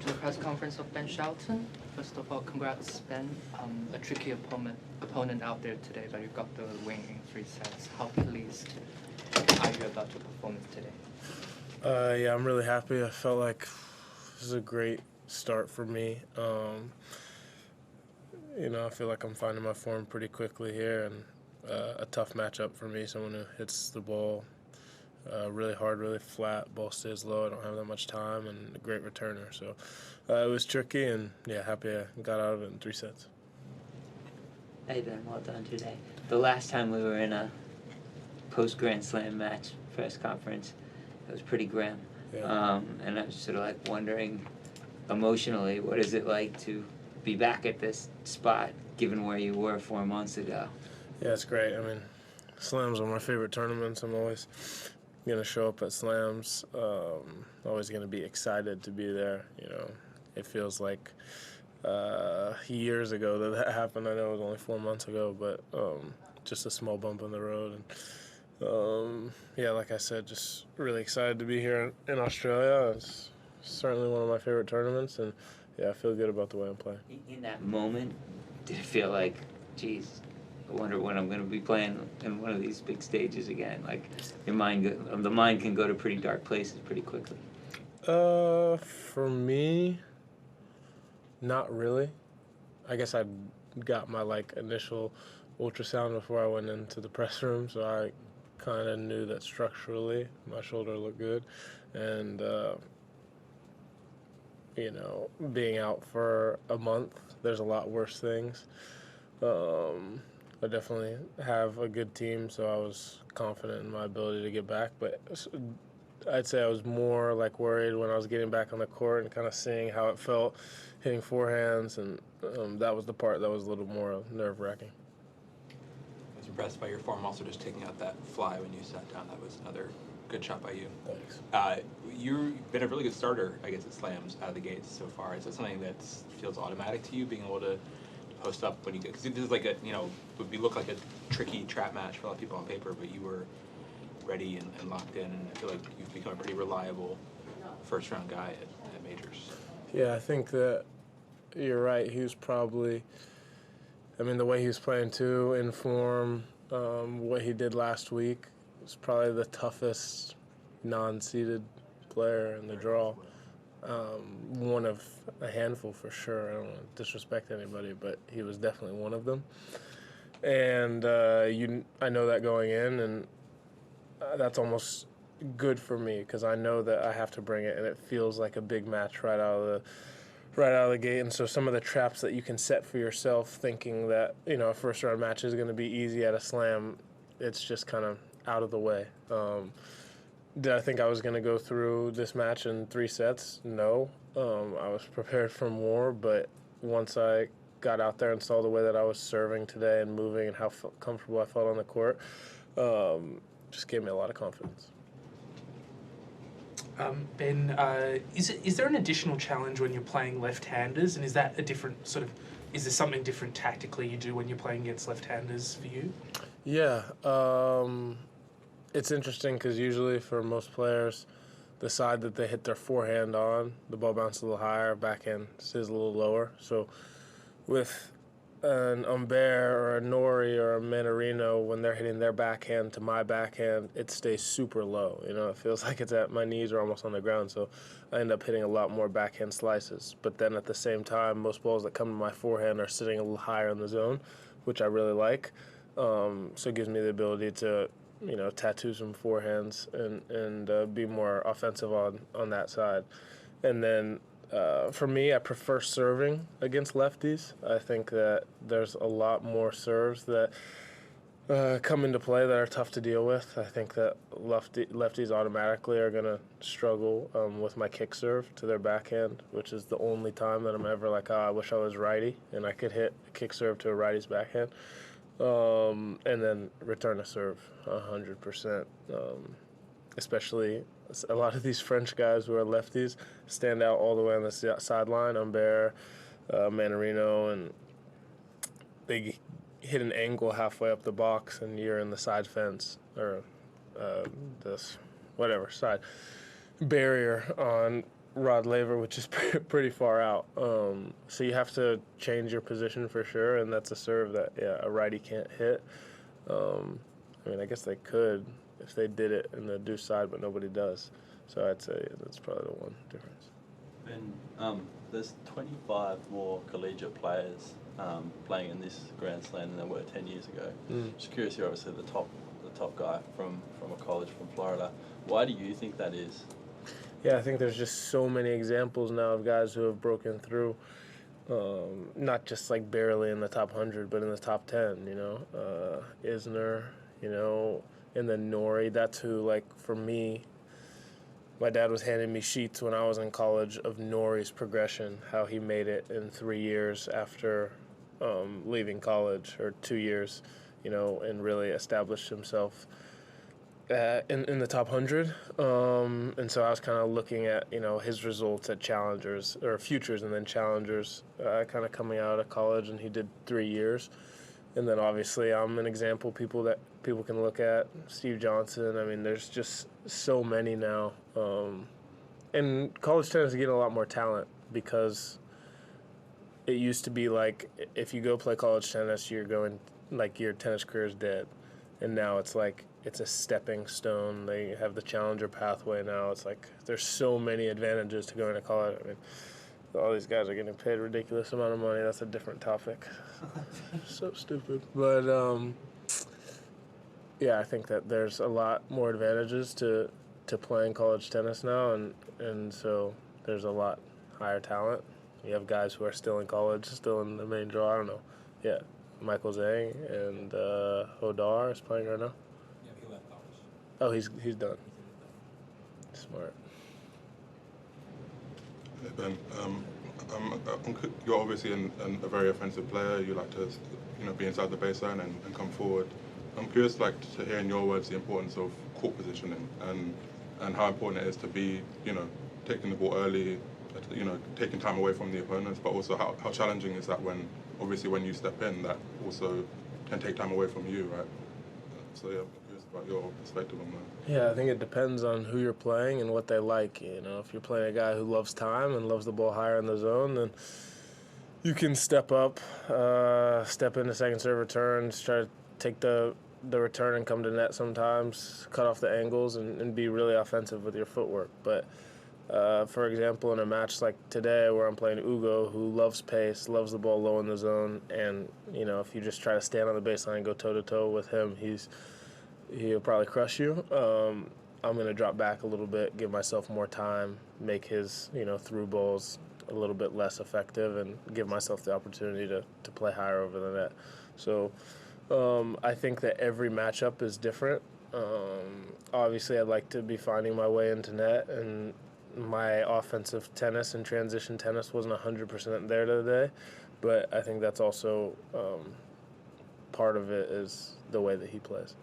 to the press conference of Ben Shelton. First of all, congrats, Ben. A tricky opponent out there today, but you got the win in 3 sets. How pleased are you about your performance today? Yeah, I'm really happy. I felt like this is a great start for me. I feel like I'm finding my form pretty quickly here, and a tough matchup for me, someone who hits the ball really hard, really flat, ball stays low, I don't have that much time, and a great returner. So it was tricky, and yeah, happy I got out of it in 3 sets. Hey Ben, well done today. The last time we were in a post-Grand Slam match press conference, it was pretty grim. Yeah. And I was sort of like wondering, emotionally, what is it like to be back at this spot, given where you were 4 months ago? Yeah, it's great. I mean, Slams are my favorite tournaments. I'm always going to show up at Slams. Always going to be excited to be there. It feels like years ago that happened. I know it was only 4 months ago, but just a small bump in the road. And yeah, like I said, just really excited to be here in Australia. It's certainly one of my favorite tournaments, and yeah, I feel good about the way I'm playing. In that moment, did it feel like, geez, I wonder when I'm going to be playing in one of these big stages again? Like, the mind can go to pretty dark places pretty quickly. For me, not really. I guess I got my initial ultrasound before I went into the press room, so I kind of knew that structurally my shoulder looked good, and being out for a month, there's a lot worse things. I definitely have a good team, so I was confident in my ability to get back, but I'd say I was more worried when I was getting back on the court and kind of seeing how it felt hitting forehands, and that was the part that was a little more nerve-wracking. I was impressed by your form, also just taking out that fly when you sat down. That was another good shot by you. Thanks. You've been a really good starter, I guess, at Slams out of the gates so far. Is that something that feels automatic to you, being able to post up when you get? Because it is would look like a tricky trap match for a lot of people on paper, but you were ready and locked in, and I feel like you've become a pretty reliable first-round guy at majors. Yeah, I think that you're right. He was probably, the way he was playing too, in form, what he did last week was probably the toughest non-seeded player in the draw. One of a handful for sure. I don't want to disrespect anybody, but he was definitely one of them. And I know that going in, and that's almost good for me because I know that I have to bring it, and it feels like a big match right out of the gate. And so some of the traps that you can set for yourself, thinking that a first round match is going to be easy at a slam, it's just kind of out of the way. Did I think I was going to go through this match in 3 sets? No. I was prepared for more, but once I got out there and saw the way that I was serving today and moving and how comfortable I felt on the court, just gave me a lot of confidence. Ben, is there an additional challenge when you're playing left-handers, and is that a different is there something different tactically you do when you're playing against left-handers for you? Yeah, it's interesting because usually for most players, the side that they hit their forehand on, the ball bounces a little higher, backhand stays a little lower. So with an Humbert or a Nori or a Manarino, when they're hitting their backhand to my backhand, it stays super low. It feels like it's at my knees or almost on the ground. So I end up hitting a lot more backhand slices. But then at the same time, most balls that come to my forehand are sitting a little higher in the zone, which I really like. So it gives me the ability to tattoo some forehands and be more offensive on that side. And then for me, I prefer serving against lefties. I think that there's a lot more serves that come into play that are tough to deal with. I think that lefties automatically are going to struggle with my kick serve to their backhand, which is the only time that I'm ever like, I wish I was righty and I could hit a kick serve to a righty's backhand. And then return a serve 100%. Especially a lot of these French guys who are lefties stand out all the way on the sideline. Humbert, Manarino, and they hit an angle halfway up the box, and you're in the side fence or this side barrier on Rod Laver, which is pretty far out. So you have to change your position for sure, and that's a serve that a righty can't hit. I mean, I guess they could if they did it in the deuce side, but nobody does. So I'd say that's probably the one difference. And there's 25 more collegiate players playing in this Grand Slam than there were 10 years ago. Just curious, you're obviously the top guy from a college from Florida. Why do you think that is? Yeah, I think there's just so many examples now of guys who have broken through, not just like barely in the top 100, but in the top 10, you know. Isner, you know, and then Nori. That's who, like, for me, my dad was handing me sheets when I was in college of Nori's progression, how he made it in 3 years after leaving college, or 2 years, you know, and really established himself in the top 100. And so I was kind of looking at, you know, his results at Challengers, or Futures and then Challengers, kind of coming out of college, and he did 3 years. And then obviously I'm an example people can look at. Steve Johnson. I mean, there's just so many now. And college tennis is getting a lot more talent, because it used to be like if you go play college tennis, you're going, like, your tennis career is dead. And now it's like it's a stepping stone. They have the challenger pathway now. It's like there's so many advantages to going to college. I mean, all these guys are getting paid a ridiculous amount of money. That's a different topic. So stupid. But yeah, I think that there's a lot more advantages to playing college tennis now, and so there's a lot higher talent. You have guys who are still in college, still in the main draw. I don't know. Yeah, Michael Zhang and Hodar is playing right now. Yeah, he left college. Oh, he's done. Smart. Hey Ben, you're obviously a very offensive player. You like to, you know, be inside the baseline and come forward. I'm curious, like, to hear in your words the importance of court positioning and how important it is to be, you know, taking the ball early, you know, taking time away from the opponents, but also how challenging is that when you step in, that also can take time away from you, right? So yeah, I'm curious about your perspective on that. Yeah, I think it depends on who you're playing and what they like. You know, if you're playing a guy who loves time and loves the ball higher in the zone, then you can step up, step into second serve returns, try to take the return and come to net sometimes, cut off the angles, and be really offensive with your footwork. But for example, in a match like today where I'm playing Ugo, who loves pace, loves the ball low in the zone, and, you know, if you just try to stand on the baseline and go toe-to-toe with him, he'll probably crush you. I'm going to drop back a little bit, give myself more time, make his, you know, through balls a little bit less effective, and give myself the opportunity to play higher over the net. So I think that every matchup is different. Obviously, I'd like to be finding my way into net, and my offensive tennis and transition tennis wasn't 100% there today, but I think that's also part of it is the way that he plays.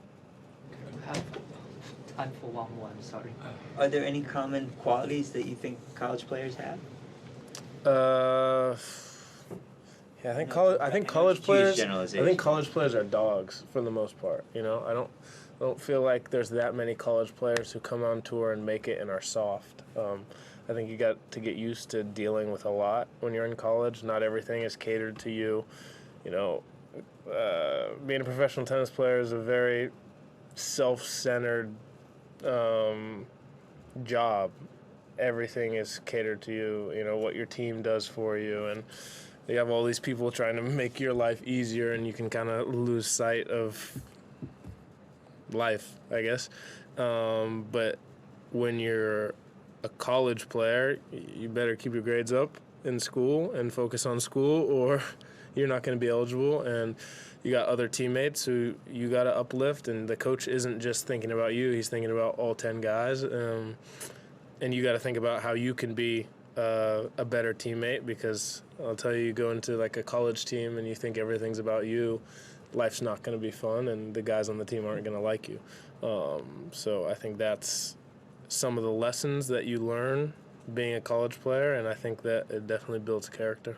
We have time for one more, I'm sorry. Are there any common qualities that you think college players have? Yeah, I think college Huge players. I generalization. think college players are dogs for the most part. You know, I don't feel like there's that many college players who come on tour and make it and are soft. I think you got to get used to dealing with a lot when you're in college. Not everything is catered to you. You know, being a professional tennis player is a very self-centered job. Everything is catered to you. You know, what your team does for you, and you have all these people trying to make your life easier, and you can kind of lose sight of life, I guess. But when you're a college player, you better keep your grades up in school and focus on school, or you're not going to be eligible. And you got other teammates who you got to uplift, and the coach isn't just thinking about you, he's thinking about all 10 guys. And you got to think about how you can be a better teammate, because I'll tell you go into like a college team and you think everything's about you, life's not going to be fun, and the guys on the team aren't going to like you. So I think that's some of the lessons that you learn being a college player, and I think that it definitely builds character.